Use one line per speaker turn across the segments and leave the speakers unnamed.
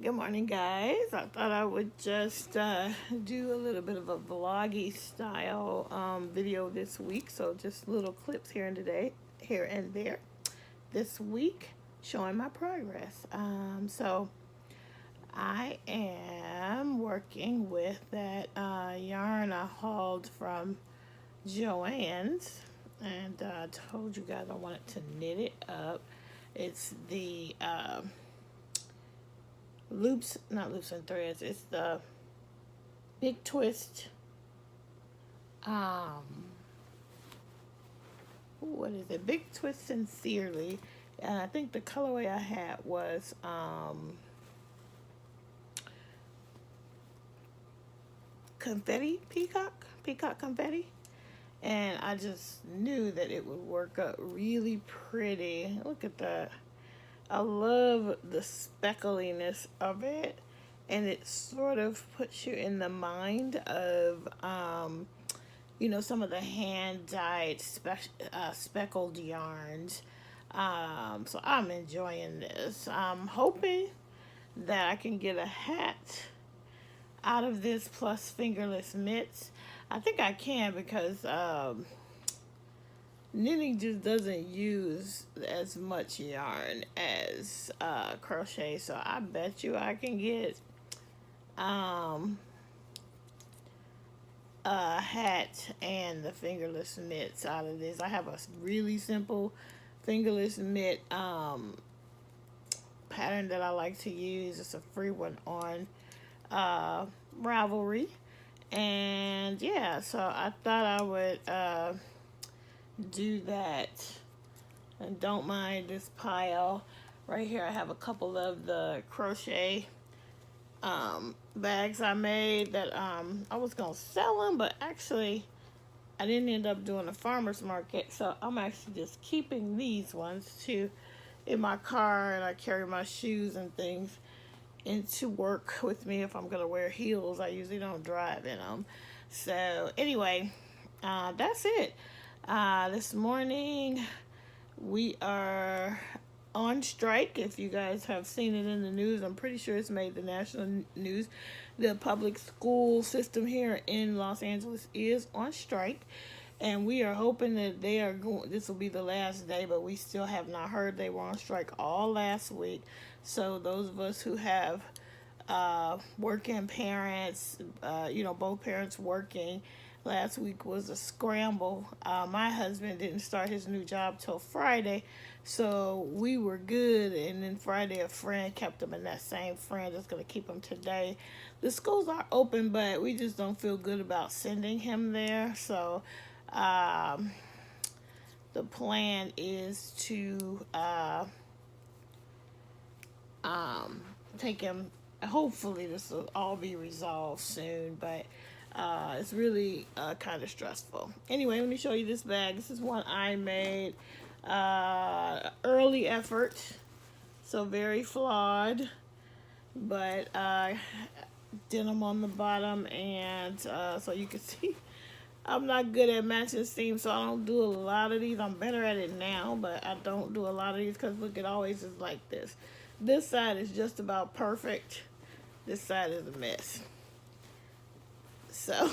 Good morning, guys. I thought I would just do a little bit of a vloggy style video this week. So just little clips here and there this week, showing my progress. So I am working with that yarn I hauled from Joann's, and I told you guys I wanted to knit it up. It's the not loops and threads. It's the big twist. What is it? Big twist sincerely, and I think the colorway I had was confetti peacock confetti, and I just knew that it would work up really pretty. Look at that. I love the speckliness of it, and it sort of puts you in the mind of, some of the hand-dyed speckled yarns. So I'm enjoying this. I'm hoping that I can get a hat out of this plus fingerless mitts. I think I can because knitting just doesn't use as much yarn as crochet, so I bet you I can get a hat and the fingerless mitts out of this. I have a really simple fingerless mitt pattern that I like to use. It's a free one on Ravelry, and yeah, so I thought I would do that. And don't mind this pile right here. I have a couple of the crochet bags I made that I was gonna sell them, but actually I didn't end up doing a farmer's market, so I'm actually just keeping these ones too in my car, and I carry my shoes and things into work with me if I'm gonna wear heels. I usually don't drive in them. So anyway, that's it. This morning we are on strike. If you guys have seen it in the news, I'm pretty sure it's made the national news. The public school system here in Los Angeles is on strike, and we are hoping that they are going. This will be the last day, but we still have not heard. They were on strike all last week. So those of us who have working parents, both parents working, last week was a scramble. My husband didn't start his new job till Friday, so we were good. And then Friday, a friend kept him, and that same friend is going to keep him today. The schools are open, but we just don't feel good about sending him there. So the plan is to take him. Hopefully this will all be resolved soon, but it's really kind of stressful. Anyway, let me show you this bag. This is one I made. Early effort, so very flawed, but denim on the bottom, and so you can see I'm not good at matching seams, so I don't do a lot of these. I'm better at it now, but I don't do a lot of these because look, it always is like this. This side is just about perfect. This side is a mess. So,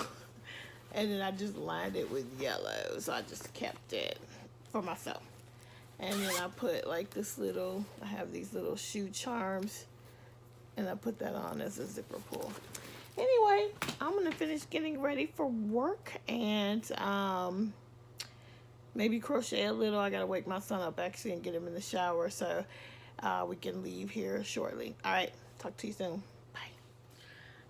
and then I just lined it with yellow, so I just kept it for myself. And then I put like this little, I have these little shoe charms, and I put that on as a zipper pull. Anyway, I'm gonna finish getting ready for work, and maybe crochet a little. I gotta wake my son up actually and get him in the shower, so we can leave here shortly. All right, talk to you soon. Bye.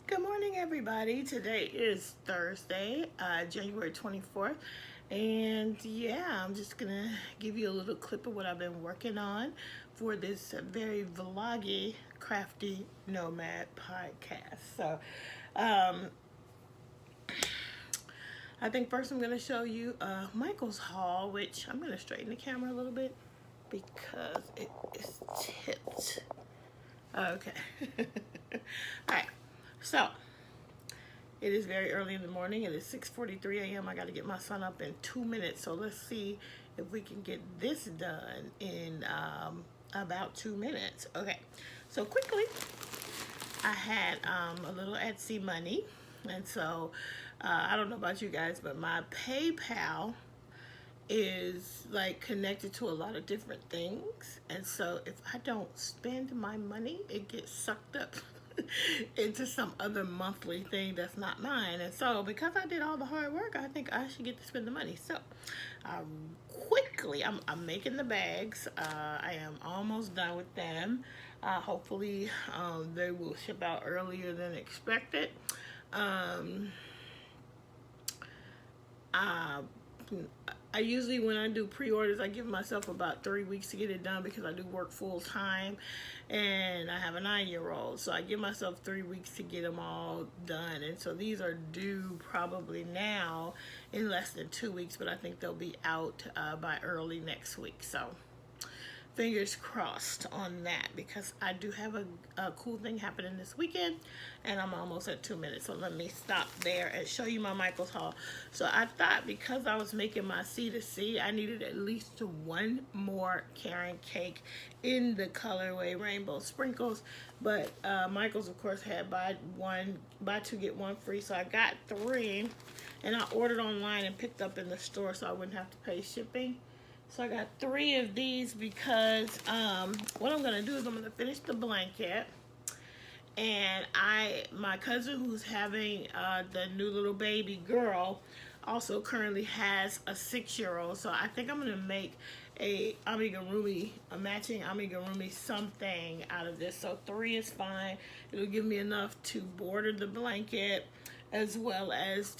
Good morning, everybody. Today is Thursday, January 24th. And yeah, I'm just gonna give you a little clip of what I've been working on for this very vloggy Crafty Nomad podcast. So I think first I'm gonna show you Michael's haul, which I'm gonna straighten the camera a little bit because it is tipped. Okay. All right, so it is very early in the morning. It is 6:43 a.m. I got to get my son up in 2 minutes. So let's see if we can get this done in about 2 minutes. Okay, so quickly, I had a little Etsy money, and so I don't know about you guys, but my PayPal is like connected to a lot of different things, and so if I don't spend my money, it gets sucked up into some other monthly thing that's not mine. And so because I did all the hard work, I think I should get to spend the money. So quickly, I'm making the bags. I am almost done with them. Hopefully they will ship out earlier than expected. I usually, when I do pre-orders, I give myself about 3 weeks to get it done because I do work full time and I have a 9-year-old. So I give myself 3 weeks to get them all done. And so these are due probably now in less than 2 weeks, but I think they'll be out by early next week. So fingers crossed on that, because I do have a cool thing happening this weekend, and I'm almost at 2 minutes, so let me stop there and show you my Michael's haul. So I thought because I was making my C2C, I needed at least one more Karen cake in the colorway Rainbow Sprinkles, but Michael's of course had buy 2 get 1 free, so I got 3, and I ordered online and picked up in the store so I wouldn't have to pay shipping. So I got 3 of these because what I'm going to do is I'm going to finish the blanket. And my cousin who's having the new little baby girl also currently has a 6-year-old. So I think I'm going to make a matching amigurumi something out of this. So 3 is fine. It'll give me enough to border the blanket, as well as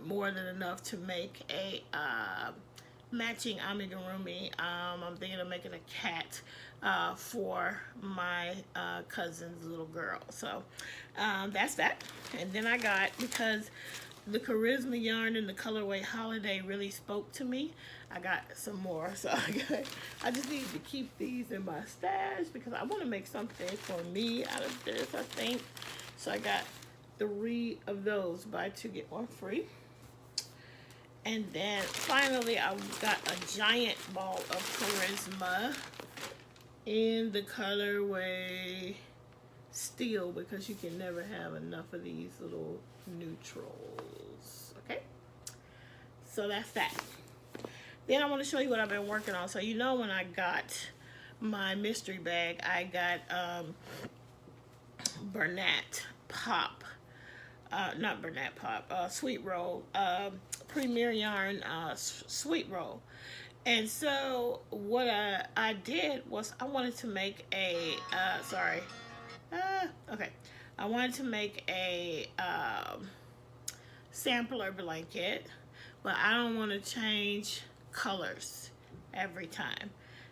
more than enough to make a matching amigurumi. I'm thinking of making a cat for my cousin's little girl. So that's that. And then I got, because the charisma yarn and the colorway holiday really spoke to me, I got some more. So I just need to keep these in my stash because I want to make something for me out of this, I think. So I got 3 of those, buy 2 get 1 free. And then finally, I got a giant ball of charisma in the colorway steel, because you can never have enough of these little neutrals. Okay, so that's that. Then I want to show you what I've been working on. So you know, when I got my mystery bag, I got Bernat Pop. Not Bernat Pop, Sweet Roll, Premier Yarn Sweet Roll. And so what I did was I wanted to make a, I wanted to make a sampler blanket, but I don't want to change colors every time.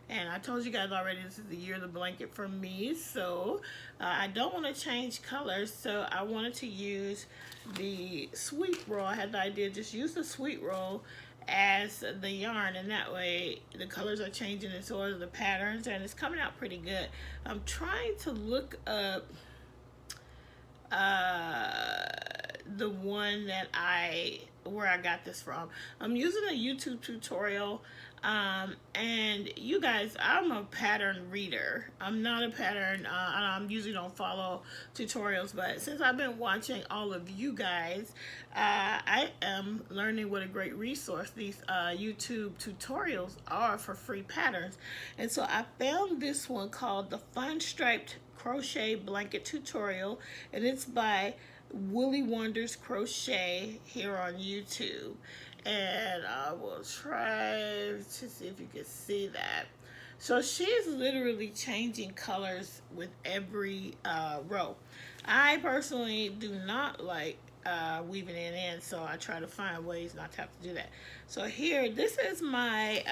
And I told you guys already, this is the year of the blanket for me, so I don't want to change colors. So I wanted to use the Sweet Roll. I had the idea, just use the Sweet Roll as the yarn, and that way the colors are changing and so are the patterns, and it's coming out pretty good. I'm trying to look up the one that where I got this from. I'm using a YouTube tutorial, and you guys, I'm a pattern reader. I'm not a pattern, I usually don't follow tutorials, but since I've been watching all of you guys, I am learning what a great resource these YouTube tutorials are for free patterns. And so I found this one called the Fun Striped Crochet Blanket Tutorial, and it's by Woolly Wonders Crochet here on YouTube. And I will try to see if you can see that. So she's literally changing colors with every row. I personally do not like weaving it in, so I try to find ways not to have to do that. So here, this is my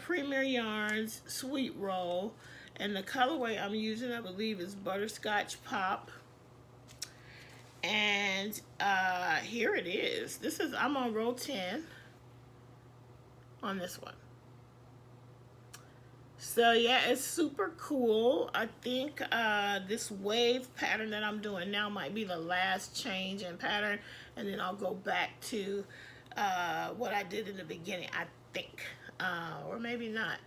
Premier Yarns Sweet Roll, and the colorway I'm using, I believe, is Butterscotch Pop. And here it is. I'm on row 10 on this one. So yeah, it's super cool. I think this wave pattern that I'm doing now might be the last change in pattern, and then I'll go back to what I did in the beginning, I think, or maybe not.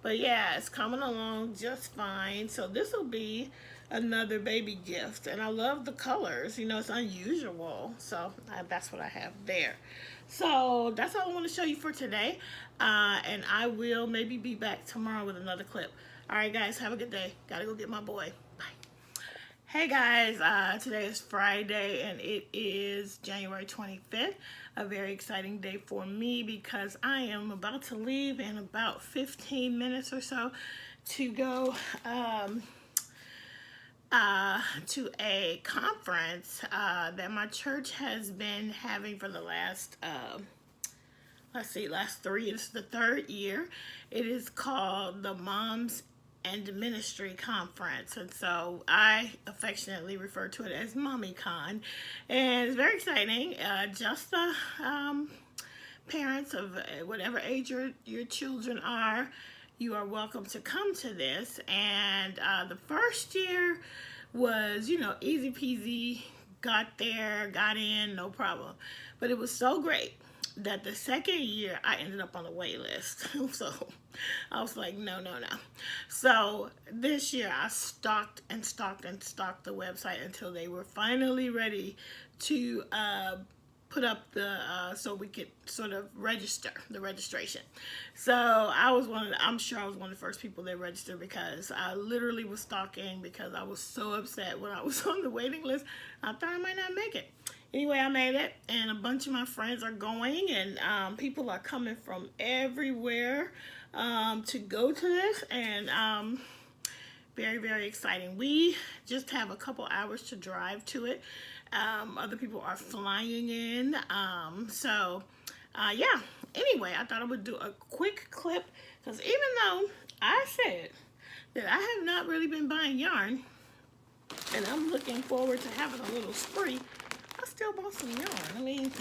But yeah, it's coming along just fine. So this will be another baby gift. And I love the colors. You know, it's unusual. So that's what I have there. So that's all I want to show you for today. And I will maybe be back tomorrow with another clip. All right, guys, have a good day. Gotta go get my boy. Bye. Hey guys, today is Friday and it is January 25th, a very exciting day for me because I am about to leave in about 15 minutes or so to go to a conference that my church has been having for the last, last 3, it's the 3rd year. It is called the Moms and Ministry Conference, and so I affectionately refer to it as MommyCon, and it's very exciting. Just the parents of whatever age your children are, you are welcome to come to this. And the first year was, you know, easy peasy, got there, got in, no problem, but it was so great that the second year I ended up on the wait list. So I was like, no. So this year I stocked the website until they were finally ready to put up the so we could sort of register the registration. So I'm sure I was one of the first people that registered because I literally was stalking because I was so upset when I was on the waiting list. I thought I might not make it. Anyway, I made it, and a bunch of my friends are going, and people are coming from everywhere to go to this, and very, very exciting. We just have a couple hours to drive to it. Other people are flying in, yeah. Anyway, I thought I would do a quick clip, because even though I said that I have not really been buying yarn, and I'm looking forward to having a little spree, I still bought some yarn. I mean,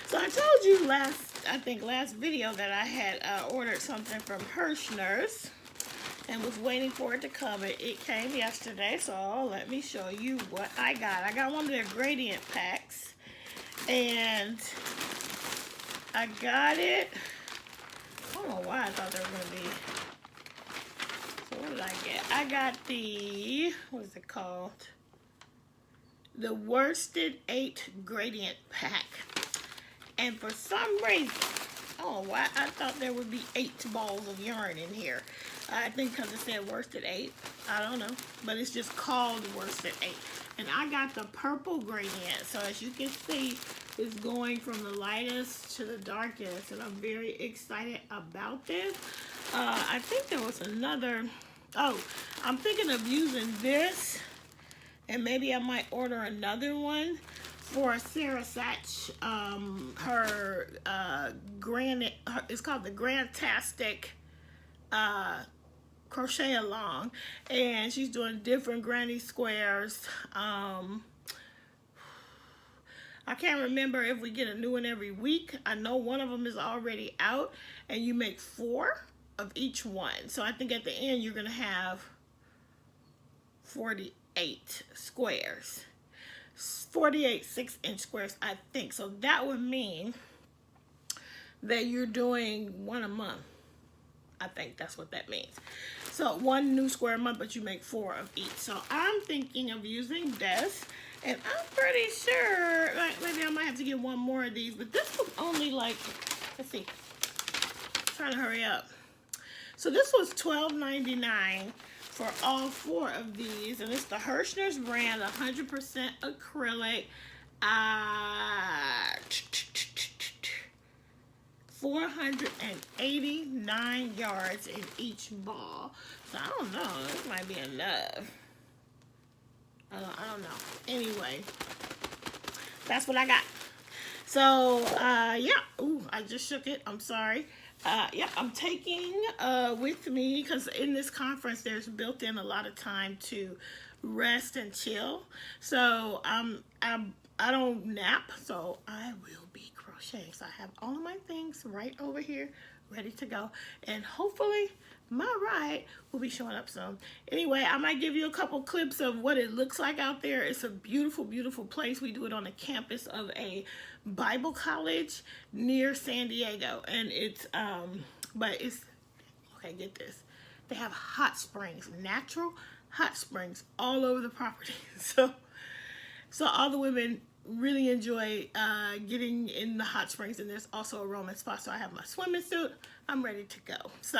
so I told you last video that I had ordered something from Hirschner's and was waiting for it to come. It came yesterday, so let me show you what I got. I got one of their gradient packs, and I got it. I don't know why I thought they were going to be. So what did I get? I got the, what is it called? The Worsted 8 Gradient Pack. And for some reason, I don't know why, I thought there would be 8 balls of yarn in here. I think because it said Worsted 8. I don't know. But it's just called Worsted 8. And I got the purple gradient. So as you can see, it's going from the lightest to the darkest. And I'm very excited about this. I think there was another, I'm thinking of using this. And maybe I might order another one for Sarah Satch. It's called the Grantastic Crochet Along. And she's doing different granny squares. I can't remember if we get a new one every week. I know one of them is already out. And you make 4 of each one. So I think at the end you're going to have 48 squares, 48 6-inch squares, I think. So that would mean that you're doing 1 a month. I think that's what that means. So 1 new square a month, but you make 4 of each. So I'm thinking of using this, and I'm pretty sure, like, maybe I might have to get 1 more of these, but this was only like, let's see, I'm trying to hurry up. So this was $12.99 for all 4 of these, and it's the Hirschner's brand, 100% acrylic. 489 yards in each ball. So I don't know, this might be enough. I don't know. Anyway, that's what I got. So yeah. Ooh, I just shook it. I'm sorry. Yeah, I'm taking with me, because in this conference there's built in a lot of time to rest and chill. So I don't nap, so I will be crocheting. So I have all of my things right over here ready to go, and hopefully my ride will be showing up soon. Anyway, I might give you a couple clips of what it looks like out there. It's a beautiful, beautiful place. We do it on the campus of a Bible college near San Diego, and it's but it's, okay, get this. They have hot springs, natural hot springs all over the property. So all the women really enjoy getting in the hot springs, and there's also a Roman spa. So I have my swimming suit. I'm ready to go. So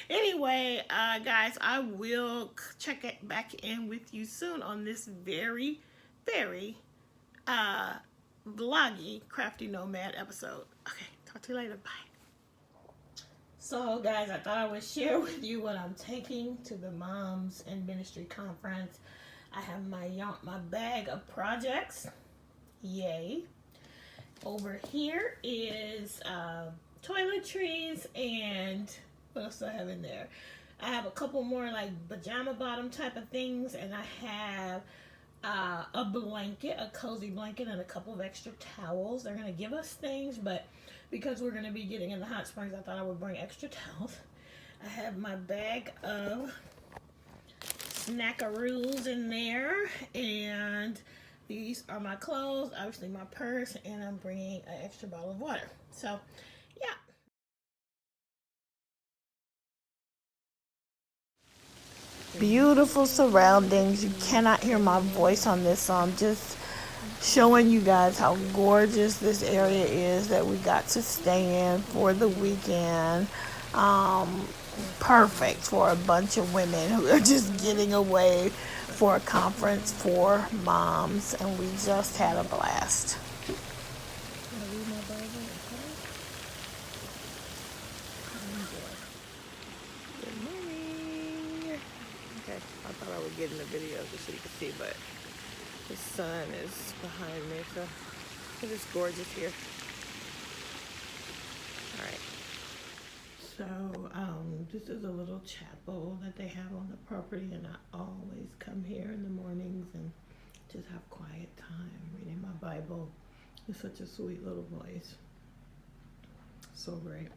anyway, guys, I will check it back in with you soon on this very, very vloggy Crafty Nomad episode. Okay, talk to you later. Bye. So guys, I thought I would share with you what I'm taking to the Moms in Ministry Conference. I have my bag of projects. Yay. Over here is toiletries, and what else do I have in there? I have a couple more like pajama bottom type of things, and I have a blanket, a cozy blanket, and a couple of extra towels. They're going to give us things, but because we're going to be getting in the hot springs, I thought I would bring extra towels. I have my bag of snackaroos in there, and these are my clothes, obviously my purse, and I'm bringing an extra bottle of water. So, yeah. Beautiful surroundings. You cannot hear my voice on this, so I'm just showing you guys how gorgeous this area is that we got to stay in for the weekend. Perfect for a bunch of women who are just getting away for a conference for moms, and we just had a blast. Good morning. Okay, I thought I would get in the video just so you can see, but the sun is behind me, so it is gorgeous here. All right. So, this is a little chapel that they have on the property, and I always come here in the mornings and just have quiet time reading my Bible. It's such a sweet little voice. So great.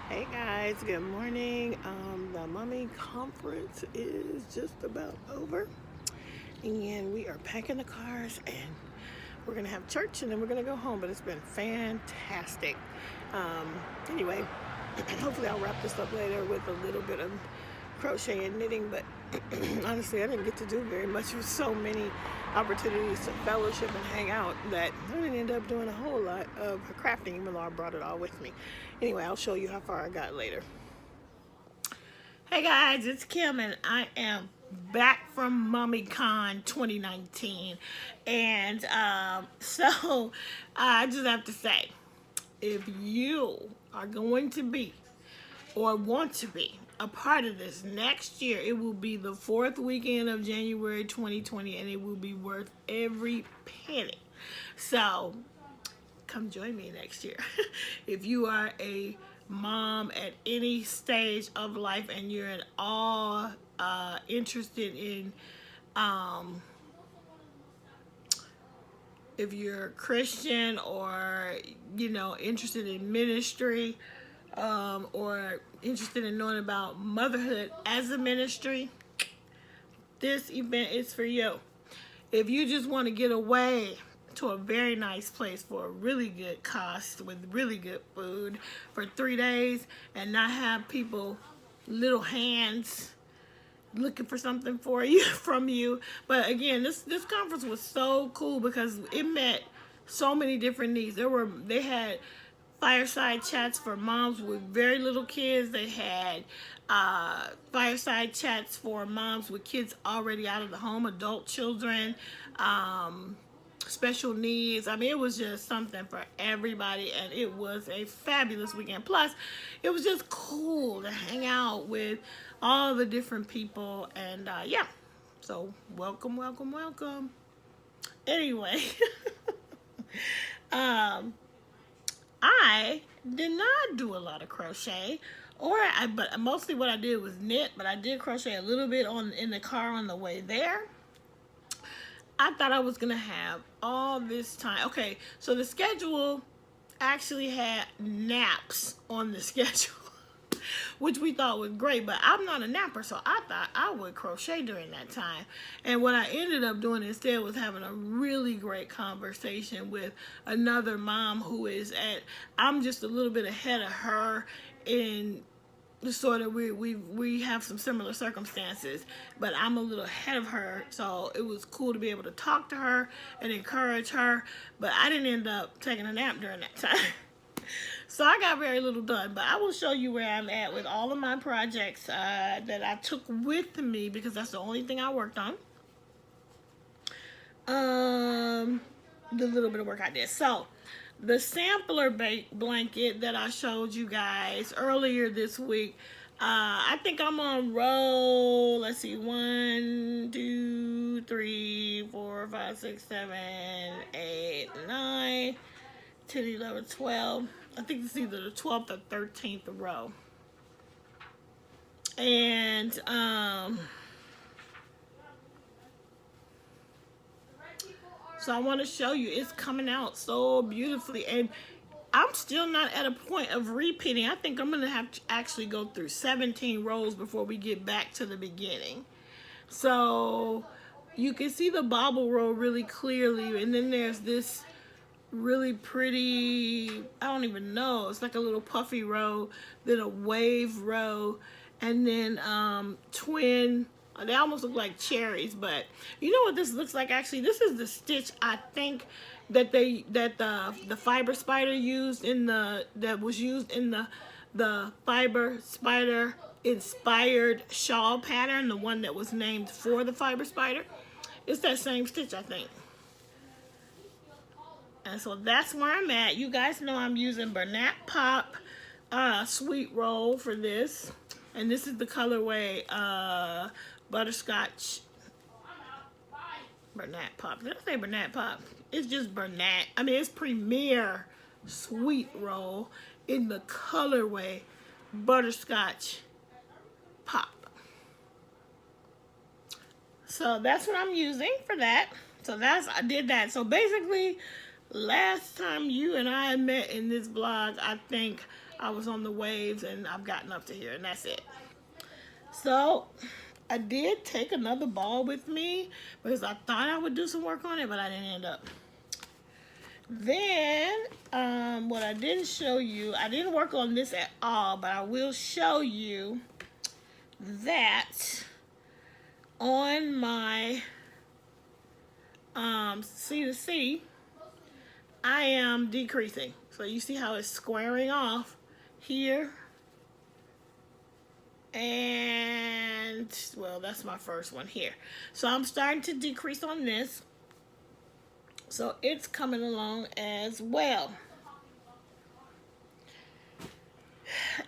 Hey guys, good morning. The mommy conference is just about over, and we are packing the cars, and we're gonna have church, and then we're gonna go home. But it's been fantastic. Anyway, hopefully I'll wrap this up later with a little bit of crochet and knitting, but honestly I didn't get to do very much with so many opportunities to fellowship and hang out that I didn't end up doing a whole lot of crafting, even though I brought it all with me. Anyway, I'll show you how far I got later. Hey guys, it's Kim, and I am back from MummyCon 2019, and so I just have to say, if you are going to be or want to be a part of this next year, it will be the 4th weekend of January 2020, and it will be worth every penny. So come join me next year. If you are a mom at any stage of life and you're at all interested in if you're a Christian, or interested in ministry, or interested in knowing about motherhood as a ministry, this event is for you. If you just want to get away to a very nice place for a really good cost with really good food for 3 days and not have people, little hands, looking for something for you from you. But again, this conference was so cool because it met so many different needs. They had fireside chats for moms with very little kids. They had fireside chats for moms with kids already out of the home, adult children, special needs. I mean, it was just something for everybody, and it was a fabulous weekend. Plus, it was just cool to hang out with all the different people, and yeah, so welcome. Anyway, I did not do a lot of crochet But mostly what I did was knit, but I did crochet a little bit in the car on the way there. I thought I was gonna have all this time. Okay, so the schedule actually had naps on the schedule, which we thought was great, but I'm not a napper, so I thought I would crochet during that time. And what I ended up doing instead was having a really great conversation with another mom who is I'm just a little bit ahead of her in sort of we have some similar circumstances, but I'm a little ahead of her, so it was cool to be able to talk to her and encourage her. But I didn't end up taking a nap during that time. So I got very little done, but I will show you where I'm at with all of my projects that I took with me, because that's the only thing I worked on. The little bit of work I did. So the sampler blanket that I showed you guys earlier this week, I think I'm on row, let's see, 1, 2, 3, 4, 5, 6, 7, 8, 9, 10, 11, 12. I think it's either the 12th or 13th row. And so I want to show you, it's coming out so beautifully, and I'm still not at a point of repeating. I think I'm going to have to actually go through 17 rows before we get back to the beginning. So you can see the bobble row really clearly, and then there's this really pretty, I don't even know, it's like a little puffy row, then a wave row, and then twin. They almost look like cherries, but you know what this looks like actually? This is the stitch I think that the fiber spider used in the fiber spider inspired shawl pattern, the one that was named for the fiber spider. It's that same stitch, I think. And so that's where I'm at. You guys know I'm using Bernat Pop Sweet Roll for this. And this is the colorway Butterscotch. Bernat Pop. Did I say Bernat Pop? It's just Bernat. I mean, it's Premier Sweet Roll in the colorway Butterscotch Pop. So that's what I'm using for that. So I did that. So basically, last time you and I met in this vlog, I think I was on the waves and I've gotten up to here, and that's it. So I did take another ball with me because I thought I would do some work on it, but I didn't end up. Then what I didn't show you, I didn't work on this at all, but I will show you that on my C2C, I am decreasing. So you see how it's squaring off here. And, well, that's my first one here. So I'm starting to decrease on this. So it's coming along as well.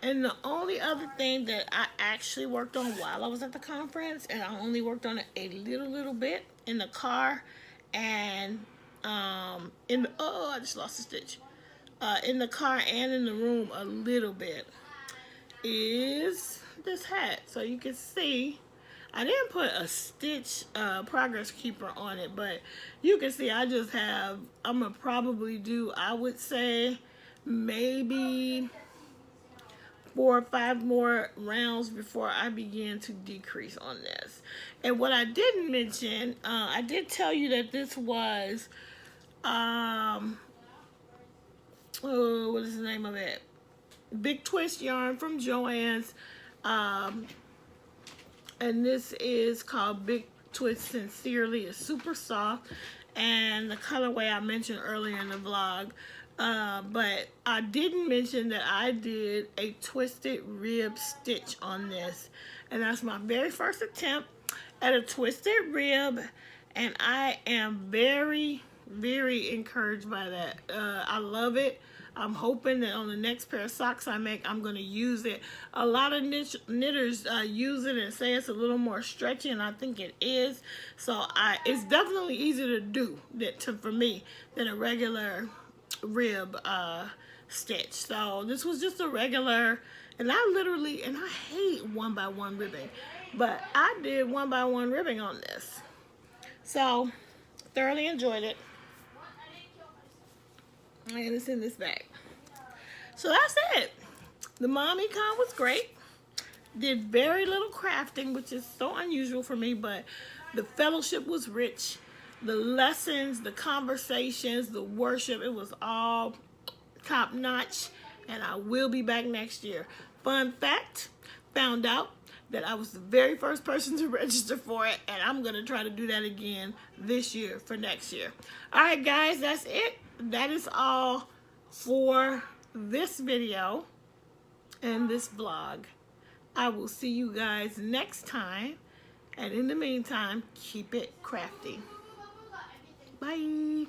And the only other thing that I actually worked on while I was at the conference, and I only worked on it a little bit in the car, and I just lost a stitch. In the car and in the room a little bit, is this hat. So you can see I didn't put a stitch progress keeper on it, but you can see I just have, I'm gonna probably do, I would say maybe 4 or 5 more rounds before I begin to decrease on this. And what I didn't mention, I did tell you that this was what is the name of it? Big Twist yarn from Joann's, and this is called Big Twist Sincerely. It's super soft, and the colorway I mentioned earlier in the vlog, but I didn't mention that I did a twisted rib stitch on this, and that's my very first attempt at a twisted rib, and I am very encouraged by that. I love it. I'm hoping that on the next pair of socks I make, I'm going to use it. A lot of knitters use it and say it's a little more stretchy, and I think it is. So it's definitely easier to do for me than a regular rib stitch. So this was just a regular And I hate 1x1 ribbing, but I did 1x1 ribbing on this. So, thoroughly enjoyed it. And it's in this bag. So that's it. The mommy con was great. Did very little crafting, which is so unusual for me, but the fellowship was rich. The lessons, the conversations, the worship, it was all top notch, and I will be back next year. Fun fact, found out that I was the very first person to register for it, and I'm going to try to do that again this year for next year. All right, guys, that's it. That is all for this video and this vlog. I will see you guys next time, and in the meantime, keep it crafty. Bye.